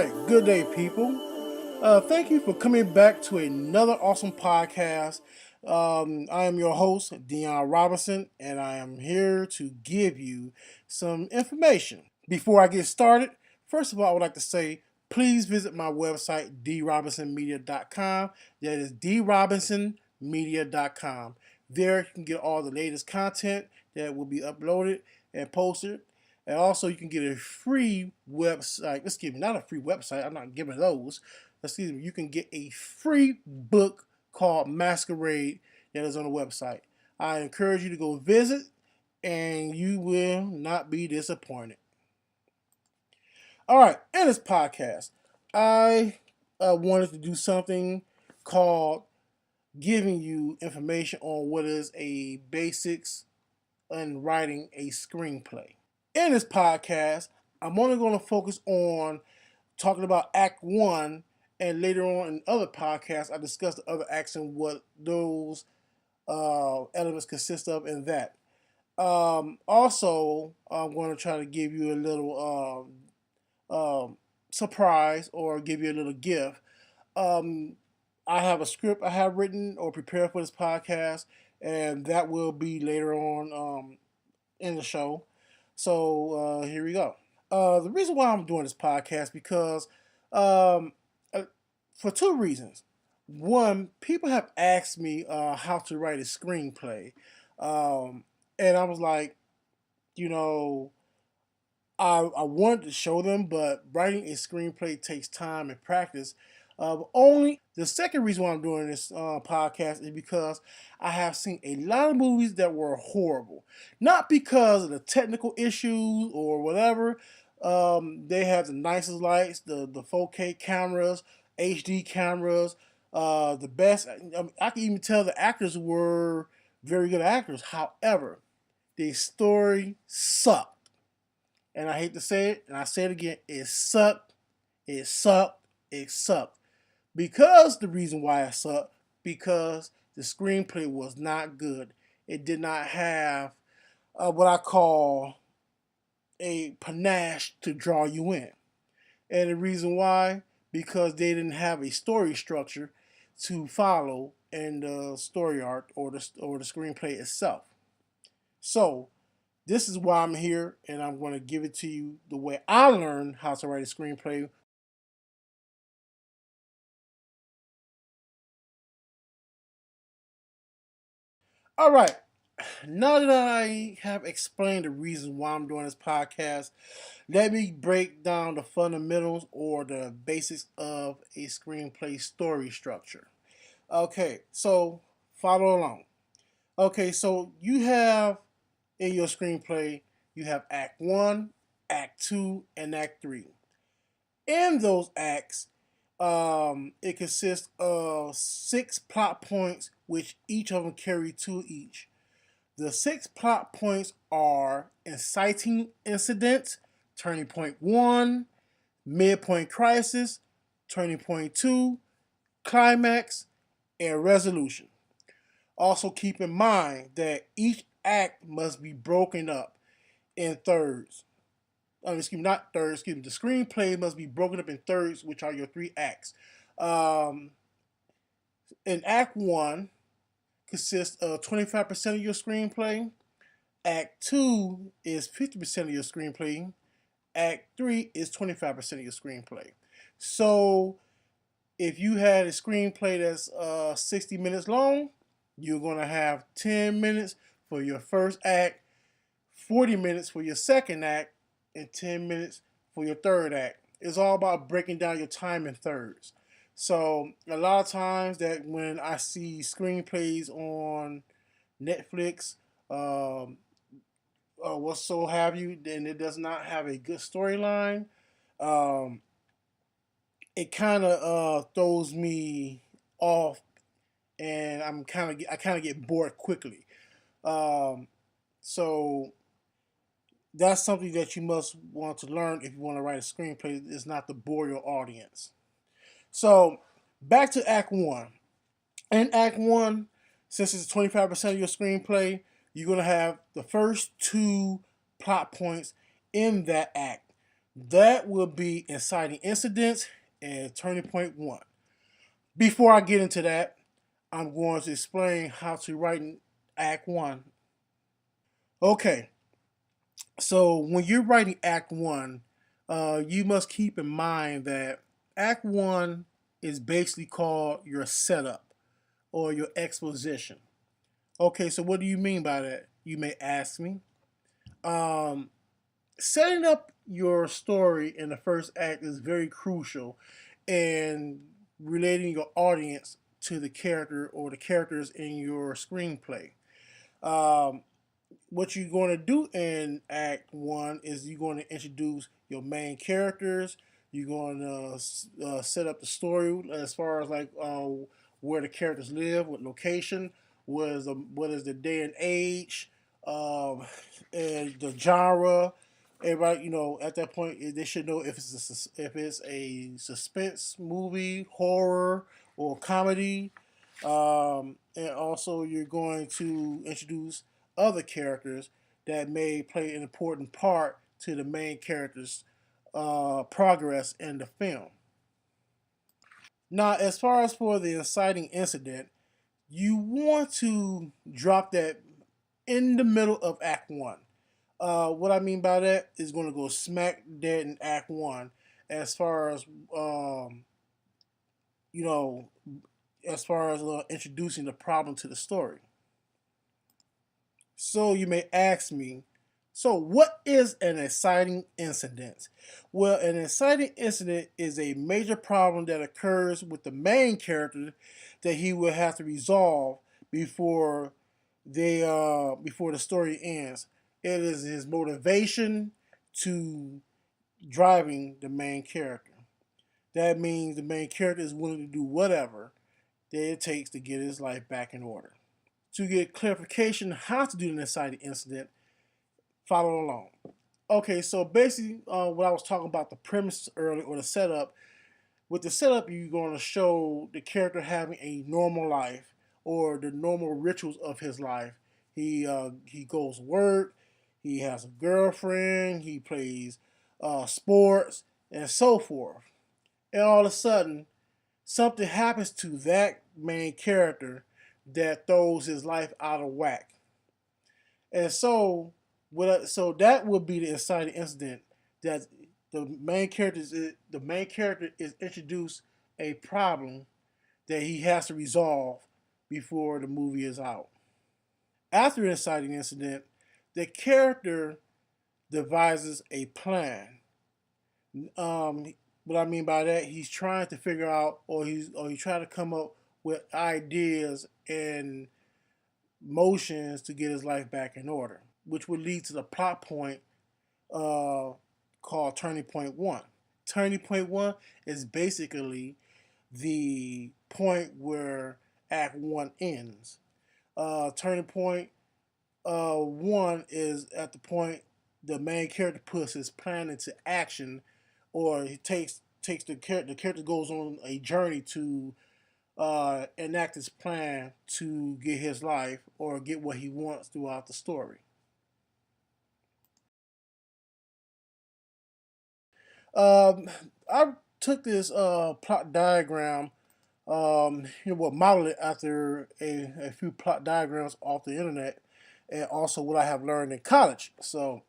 right, good day, people. Thank you for coming back to another awesome podcast. I am your host, Dion Robinson, and I am here to give you some information. Before I get started, first of all, I would like to say please visit my website, drobinsonmedia.com. That is drobinsonmedia.com. There you can get all the latest content that will be uploaded and posted. And also, you can get a free website. Excuse me, not a free website. I'm not giving those. Excuse me. You can get a free book called Masquerade that is on the website. I encourage you to go visit, and you will not be disappointed. All right, in this podcast, I wanted to do something called giving you information on what is a basics in writing a screenplay. In this podcast, I'm only going to focus on talking about Act 1, and later on in other podcasts, I discuss the other acts and what those elements consist of in that. Also, I'm going to try to give you a little surprise or give you a little gift. Um, I have a script I have written or prepared for this podcast, and that will be later on in the show. So here we go. The reason why I'm doing this podcast because um, uh, for two reasons. One, people have asked me how to write a screenplay, um, and I was like, you know, I wanted to show them, but writing a screenplay takes time and practice. Only the second reason why I'm doing this podcast is because I have seen a lot of movies that were horrible. Not because of the technical issues or whatever. They have the nicest lights, the 4K cameras, HD cameras, the best. I can even tell the actors were very good actors. However, the story sucked. And I hate to say it, and I say it again, it sucked, it sucked, it sucked. Because the reason why it sucked, because the screenplay was not good. It did not have what I call a panache to draw you in. And the reason why, because they didn't have a story structure to follow in the story arc or the screenplay itself. So this is why I'm here, and I'm going to give it to you the way I learned how to write a screenplay. All right, now that I have explained the reason why I'm doing this podcast, let me break down the fundamentals or the basics of a screenplay story structure. Okay, so follow along. Okay, so you have in your screenplay, you have Act 1, Act 2, and Act 3. In those acts, it consists of 6 plot points, which each of them carry two each. The 6 plot points are inciting incidents, turning point one, midpoint crisis, turning point two, climax, and resolution. Also, keep in mind that each act must be broken up in thirds. Excuse me, not thirds, excuse me. The screenplay must be broken up in thirds, which are your 3 acts. Um, in Act 1 consists of 25% of your screenplay. Act 2 is 50% of your screenplay. Act 3 is 25% of your screenplay. So if you had a screenplay that's 60 minutes long, you're going to have 10 minutes for your first act, 40 minutes for your second act, and 10 minutes for your third act. It's all about breaking down your time in thirds. So a lot of times that when I see screenplays on Netflix, um, or what so have you, then it does not have a good storyline. Um, it kind of throws me off, and I kind of get bored quickly. Um, so that's something that you must want to learn if you want to write a screenplay. Is not to bore your audience. So back to Act One. In Act One, since it's 25% of your screenplay, you're gonna have the first 2 plot points in that act. That will be inciting incidents and turning point one. Before I get into that, I'm going to explain how to write in Act One. Okay, so when you're writing Act One, you must keep in mind that Act One is basically called your setup or your exposition. Okay, so what do you mean by that? You may ask me. Um, Setting up your story in the first act is very crucial in relating your audience to the character or the characters in your screenplay. Um, what you're going to do in Act One is you're going to introduce your main characters. You're going to set up the story as far as like where the characters live, what location, what is the day and age, um, and the genre. Everybody, at that point, they should know if it's a suspense movie, horror, or comedy. And also, you're going to introduce other characters that may play an important part to the main character's progress in the film. Now, as far as for the inciting incident, you want to drop that in the middle of Act One. What I mean by that is going to go smack dead in Act One, as far as you know, introducing the problem to the story. So you may ask me, so what is an exciting incident? Well, an exciting incident is a major problem that occurs with the main character that he will have to resolve before before the story ends. It is his motivation to driving the main character. That means the main character is willing to do whatever that it takes to get his life back in order. To get clarification how to do an exciting incident, follow along. Okay, so basically, what I was talking about the premise earlier or the setup. With the setup, you're going to show the character having a normal life or the normal rituals of his life. He goes to work, he has a girlfriend, he plays sports, and so forth. And all of a sudden, something happens to that main character that throws his life out of whack. And so that would be the inciting incident that the main character is introduced a problem that he has to resolve before the movie is out. After the inciting incident, the character devises a plan. What I mean by that, he's trying to figure out, he's trying to come up with ideas and motions to get his life back in order, which would lead to the plot point uh, called Turning Point One. Turning Point One is basically the point where Act One ends. Turning Point One is at the point the main character puts his plan into action, or he takes the character goes on a journey to enact his plan to get his life or get what he wants throughout the story. Um, I took this plot diagram, modeled it after a few plot diagrams off the internet, and also what I have learned in college. So,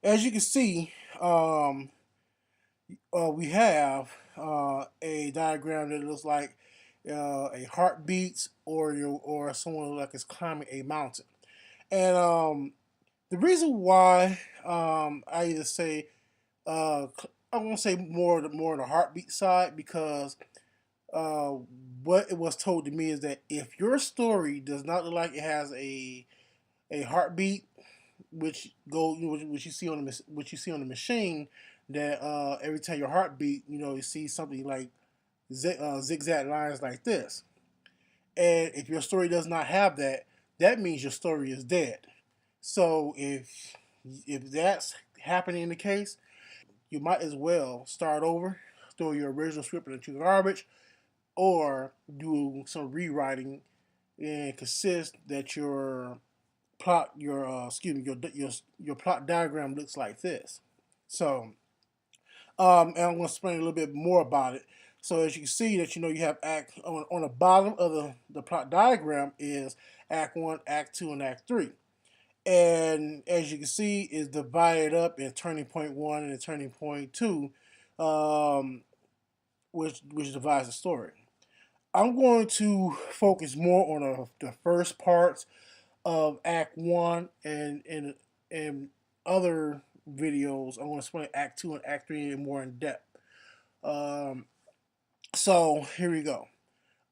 as you can see, we have a diagram that looks like a heartbeat or someone like is climbing a mountain. And the reason why I either say I won't say more the heartbeat side because uh, what it was told to me is that if your story does not look like it has a heartbeat, which go which you see on the machine, that every time your heartbeat, you see something like zigzag lines like this. And if your story does not have that, that means your story is dead. So if that's happening in the case, you might as well start over, throw your original script into the garbage, or do some rewriting and consist that your plot, your excuse me, your plot diagram looks like this. So And I'm going to explain a little bit more about it. So as you can see that you have act on the bottom of the plot diagram is Act 1, Act 2, and Act 3. And as you can see, it's divided up in turning point 1 and turning point 2, um, which divides the story. I'm going to focus more on the first parts of Act 1 and other videos. I'm going to explain Act 2 and Act 3 more in depth. Um, so here we go.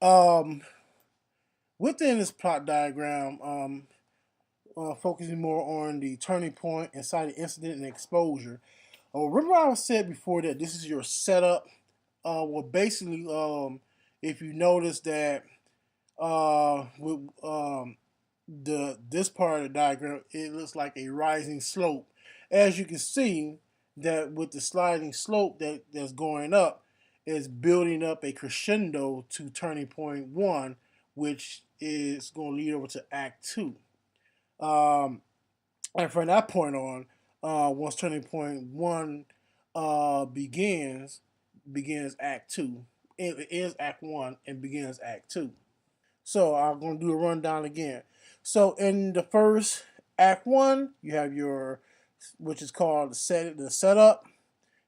Um, Within this plot diagram, focusing more on the turning point, inciting incident, and exposure. Remember I said before that this is your setup. Well, basically, if you notice that with the this part of the diagram, it looks like a rising slope. As you can see, that with the sliding slope that's going up, is building up a crescendo to turning point 1, which is going to lead over to Act 2. Um, and from that point on, once turning point 1 begins Act 2. It ends Act 1 and begins Act 2. So I'm going to do a rundown again. So in the first Act 1, you have your, which is called the setup.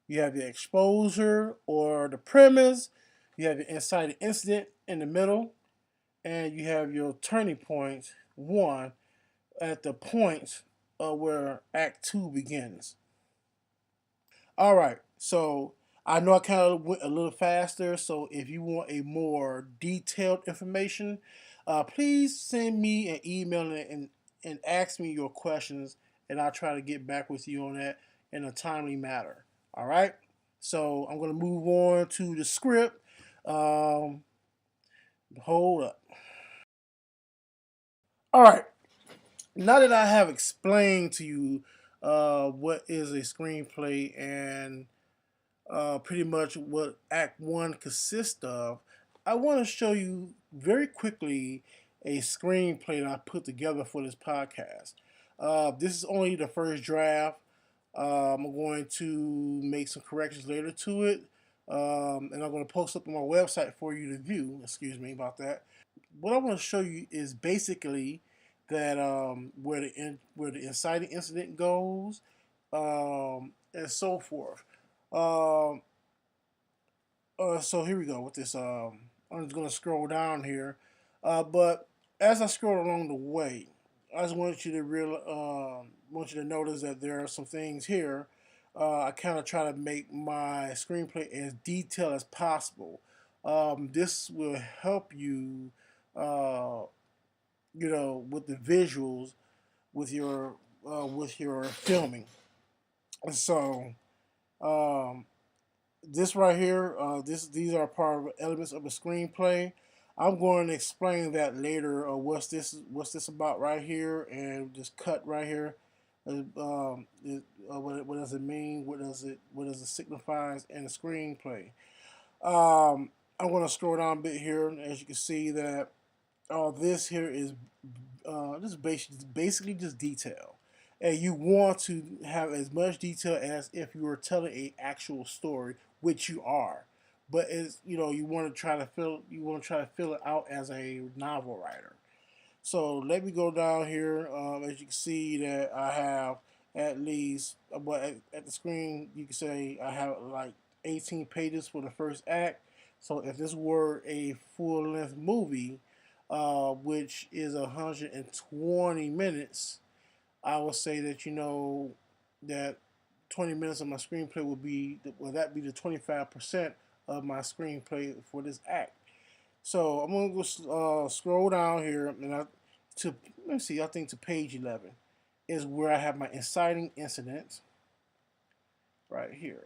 You have your exposure or the premise. You have your inciting incident in the middle, and you have your turning point 1 at the point where Act 2 begins. All right, so I know I kind of went a little faster, so if you want a more detailed information, please send me an email and ask me your questions, and I'll try to get back with you on that in a timely manner. All right, so I'm going to move on to the script. Um, Hold up. All right, now that I have explained to you what is a screenplay and pretty much what Act 1 consists of, I want to show you very quickly a screenplay that I put together for this podcast. This is only the first draft. I'm going to make some corrections later to it, and I'm going to post up on my website for you to view. Excuse me about that. What I want to show you is basically that where the inciting incident goes, and so forth. Um, so here we go with this. I'm just gonna scroll down here, but as I scroll along the way, I just want you to want you to notice that there are some things here. I kind of try to make my screenplay as detailed as possible. This will help you, uh, with the visuals, with your filming. And so, um, this right here, these are part of elements of a screenplay. I'm going to explain that later. What's this about right here, and just cut right here. What does it mean? What does it signifies in a screenplay? I'm going to scroll down a bit here, as you can see that all this here is this is basically just detail, and you want to have as much detail as if you were telling a actual story, which you are. But it's you want to try to fill it out as a novel writer. So let me go down here. As you can see that I have at least, but at the screen you can say I have like 18 pages for the first act. So if this were a full length movie, which is 120 minutes, I would say that that 20 minutes of my screenplay would that be the 25% of my screenplay for this act. So I'm gonna go scroll down here, and let me see. I think to page 11 is where I have my inciting incident right here.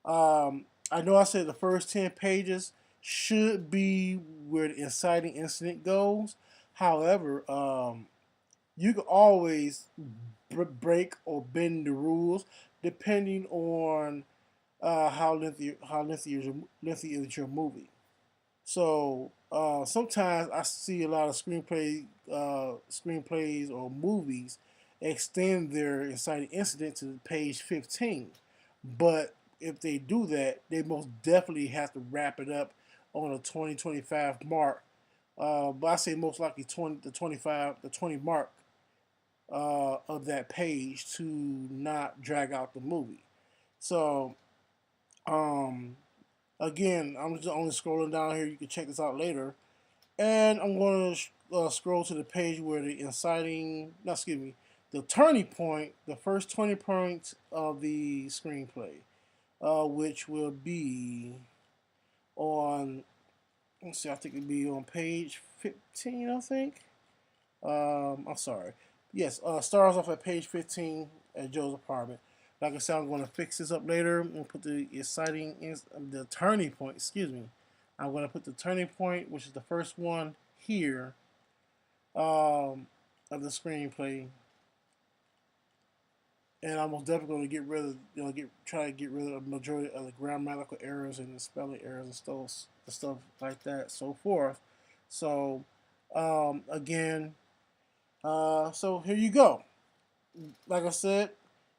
I know I said the first 10 pages should be where the inciting incident goes. However, you can always break or bend the rules depending on how lengthy is your movie. So sometimes I see a lot of screenplays or movies extend their inciting incident to page 15, but if they do that, they most definitely have to wrap it up on a 2025 mark. But I say most likely 20 mark of that page to not drag out the movie. So um, again, I'm just only scrolling down here. You can check this out later, and I'm going to scroll to the page where the the turning point, the first 20 points of the screenplay, which will be on. Let's see, I think it'll be on page 15. I think. I'm sorry. Yes, starts off at page 15 at Joe's apartment. Like I said, I'm going to fix this up later and put the turning point. Excuse me. I'm going to put the turning point, which is the first one here, of the screenplay, and I'm most definitely going to get rid of, try to get rid of the majority of the grammatical errors and the spelling errors and stuff like that, so forth. So, again, so here you go. Like I said,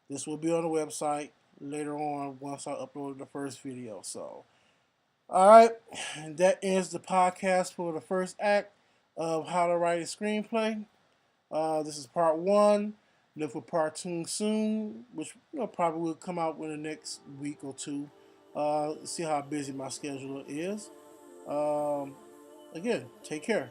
this will be on the website later on once I upload the first video. So, all right, and that ends the podcast for the first act of how to write a screenplay. This is part one. Look for part two soon, which probably will come out in the next week or two. See how busy my schedule is. Again, take care.